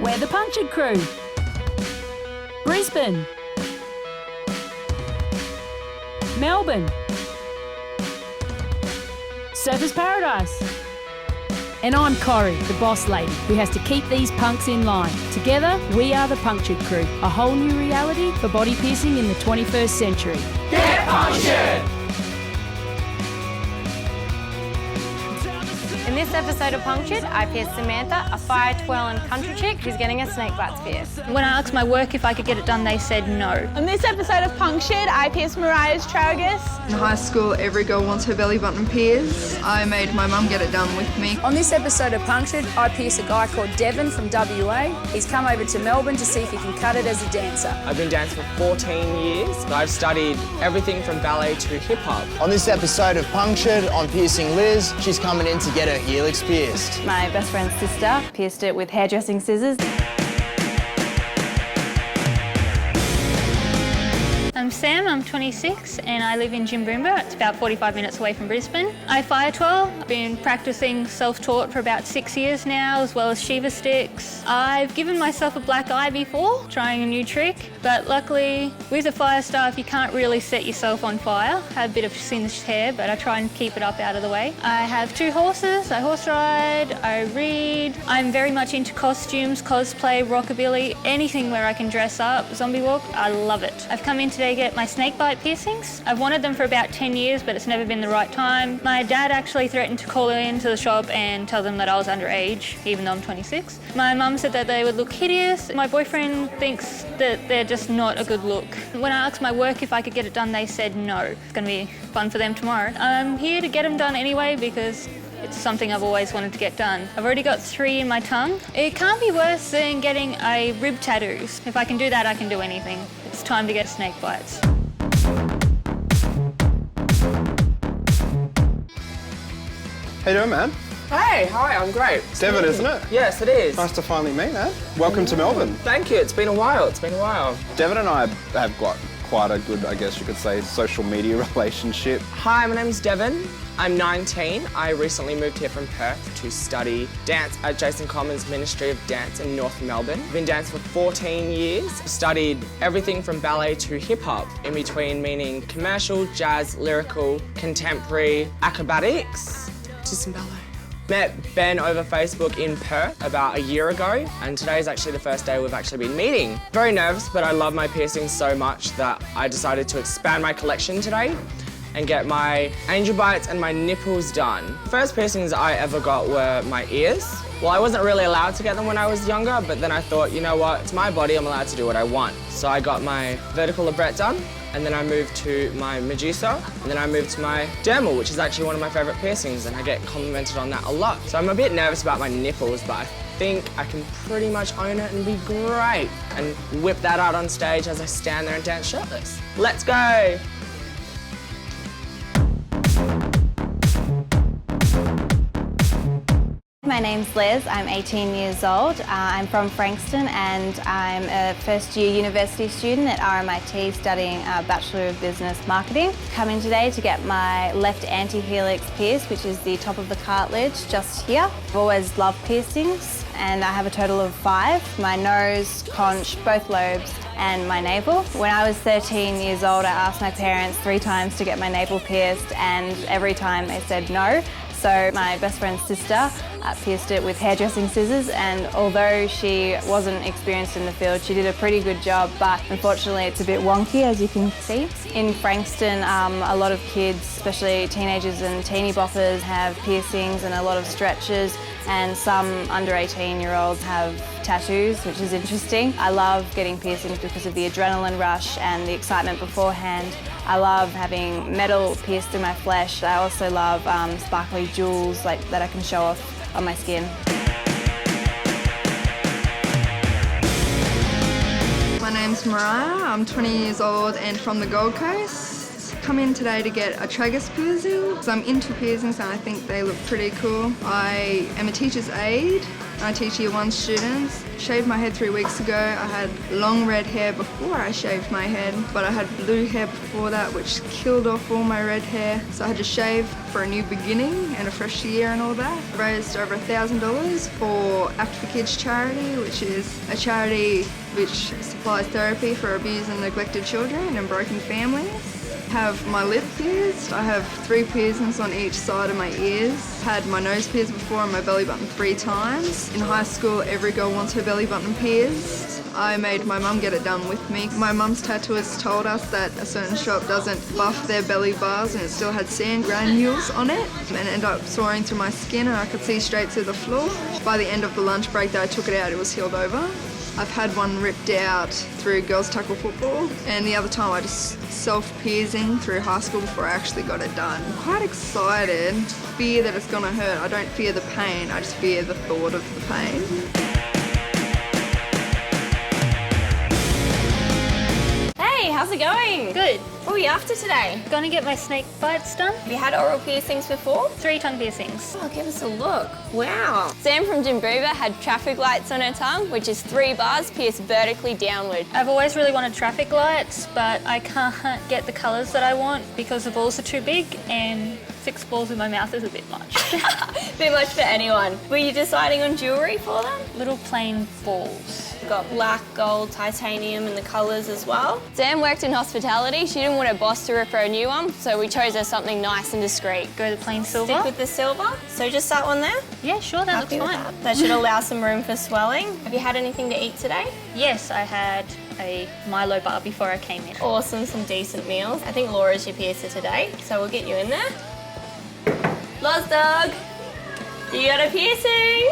We're the Punktured crew. Brisbane. Melbourne. Surfers Paradise. And I'm Corrie, the boss lady, who has to keep these punks in line. Together, we are the Punktured crew, a whole new reality for body piercing in the 21st century. Get punctured! In this episode of Punktured, I pierced Samantha, a fire twirling country chick who's getting her snake bites pierced. When I asked my work if I could get it done, they said no. In this episode of Punktured, I pierced Mariah's tragus. In high school, every girl wants her belly button pierced. I made my mum get it done with me. On this episode of Punktured, I pierced a guy called Devon from WA. He's come over to Melbourne to see if he can cut it as a dancer. I've been dancing for 14 years. I've studied everything from ballet to hip-hop. On this episode of Punktured, I'm piercing Liz. She's coming in to get her helix pierced. My best friend's sister pierced it with hairdressing scissors. I'm Sam, I'm 26 and I live in Jimboomba. It's about 45 minutes away from Brisbane. I fire twirl. I've been practicing self-taught for about 6 years now, as well as Shiva sticks. I've given myself a black eye before, trying a new trick, but luckily with a fire staff you can't really set yourself on fire. I have a bit of singed hair, but I try and keep it up out of the way. I have 2 horses, I horse ride, I read. I'm very much into costumes, cosplay, rockabilly, anything where I can dress up, zombie walk, I love it. I've come in today to get my snake bite piercings. I've wanted them for about 10 years, but it's never been the right time. My dad actually threatened to call into the shop and tell them that I was underage, even though I'm 26. My mum said that they would look hideous. My boyfriend thinks that they're just not a good look. When I asked my work if I could get it done, they said no. It's gonna be fun for them tomorrow. I'm here to get them done anyway because it's something I've always wanted to get done. I've already got 3 in my tongue. It can't be worse than getting a rib tattoos. If I can do that, I can do anything. It's time to get snake bites. How you doing, man? Hey, hi, I'm great. It's Devon, isn't it? Yes, it is. Nice to finally meet, man. Welcome to Melbourne. Thank you, it's been a while, Devon and I have got quite a good, I guess you could say, social media relationship. Hi, my name is Devon. I'm 19. I recently moved here from Perth to study dance at Jason Commons Ministry of Dance in North Melbourne. I've been dancing for 14 years. Studied everything from ballet to hip-hop, in between meaning commercial, jazz, lyrical, contemporary, acrobatics, to some ballet. Met Ben over Facebook in Perth about a year ago, and today is actually the first day we've actually been meeting. Very nervous, but I love my piercings so much that I decided to expand my collection today and get my angel bites and my nipples done. First piercings I ever got were my ears. Well, I wasn't really allowed to get them when I was younger, but then I thought, you know what, it's my body, I'm allowed to do what I want. So I got my vertical labret done, and then I moved to my Medusa, and then I moved to my dermal, which is actually one of my favourite piercings, and I get complimented on that a lot. So I'm a bit nervous about my nipples, but I think I can pretty much own it and be great, and whip that out on stage as I stand there and dance shirtless. Let's go! My name's Liz, I'm 18 years old. I'm from Frankston and I'm a first-year university student at RMIT studying Bachelor of Business Marketing. Come in today to get my left anti-helix pierced, which is the top of the cartilage just here. I've always loved piercings and I have a total of 5. My nose, conch, both lobes and my navel. When I was 13 years old, I asked my parents 3 times to get my navel pierced and every time they said no. So my best friend's sister pierced it with hairdressing scissors, and although she wasn't experienced in the field, she did a pretty good job, but unfortunately it's a bit wonky, as you can see. In Frankston, a lot of kids, especially teenagers and teeny boppers, have piercings and a lot of stretches, and some under 18-year-olds have tattoos, which is interesting. I love getting piercings because of the adrenaline rush and the excitement beforehand. I love having metal pierced through my flesh. I also love sparkly jewels that I can show off on my skin. My name's Mariah, I'm 20 years old and from the Gold Coast. Come in today to get a tragus piercing. So I'm into piercings and I think they look pretty cool. I am a teacher's aide, I teach Year 1 students. Shaved my head 3 weeks ago. I had long red hair before I shaved my head, but I had blue hair before that, which killed off all my red hair. So I had to shave for a new beginning and a fresh year and all that. I raised over $1,000 for Act for Kids charity, which is a charity which supplies therapy for abused and neglected children and broken families. Have my lip pierced. I have 3 piercings on each side of my ears. Had my nose pierced before and my belly button 3 times. In high school, every girl wants her belly button pierced. I made my mum get it done with me. My mum's tattooist told us that a certain shop doesn't buff their belly bars and it still had sand granules on it and it ended up soaring through my skin and I could see straight through the floor. By the end of the lunch break that I took it out, it was healed over. I've had one ripped out through girls tackle football and the other time I just self-piercing through high school before I actually got it done. I'm quite excited. Fear that it's gonna hurt. I don't fear the pain, I just fear the thought of the pain. Hey, how's it going? Good. What are you after today? Gonna get my snake bites done. Have you had oral piercings before? 3 tongue piercings. Oh, give us a look. Wow. Sam from Jimboomba had traffic lights on her tongue, which is 3 bars pierced vertically downward. I've always really wanted traffic lights, but I can't get the colours that I want because the balls are too big and 6 balls in my mouth is a bit much. Bit much for anyone. Were you deciding on jewellery for them? Little plain balls. We've got black, gold, titanium and the colours as well. Sam worked in hospitality. She didn't want her boss to rip her a new one, so we chose her something nice and discreet. Go the plain silver. Stick with the silver. So just that one there? Yeah, sure, that Happy looks with fine. That should allow some room for swelling. Have you had anything to eat today? Yes, I had a Milo bar before I came in. Awesome, some decent meals. I think Laura's your piercer today, so we'll get you in there. Loz dog, you got a piercing.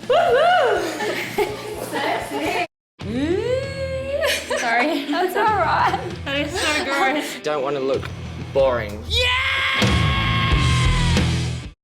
Woo-hoo! Sorry. That's all right. That is so gross. Don't want to look boring. Yeah!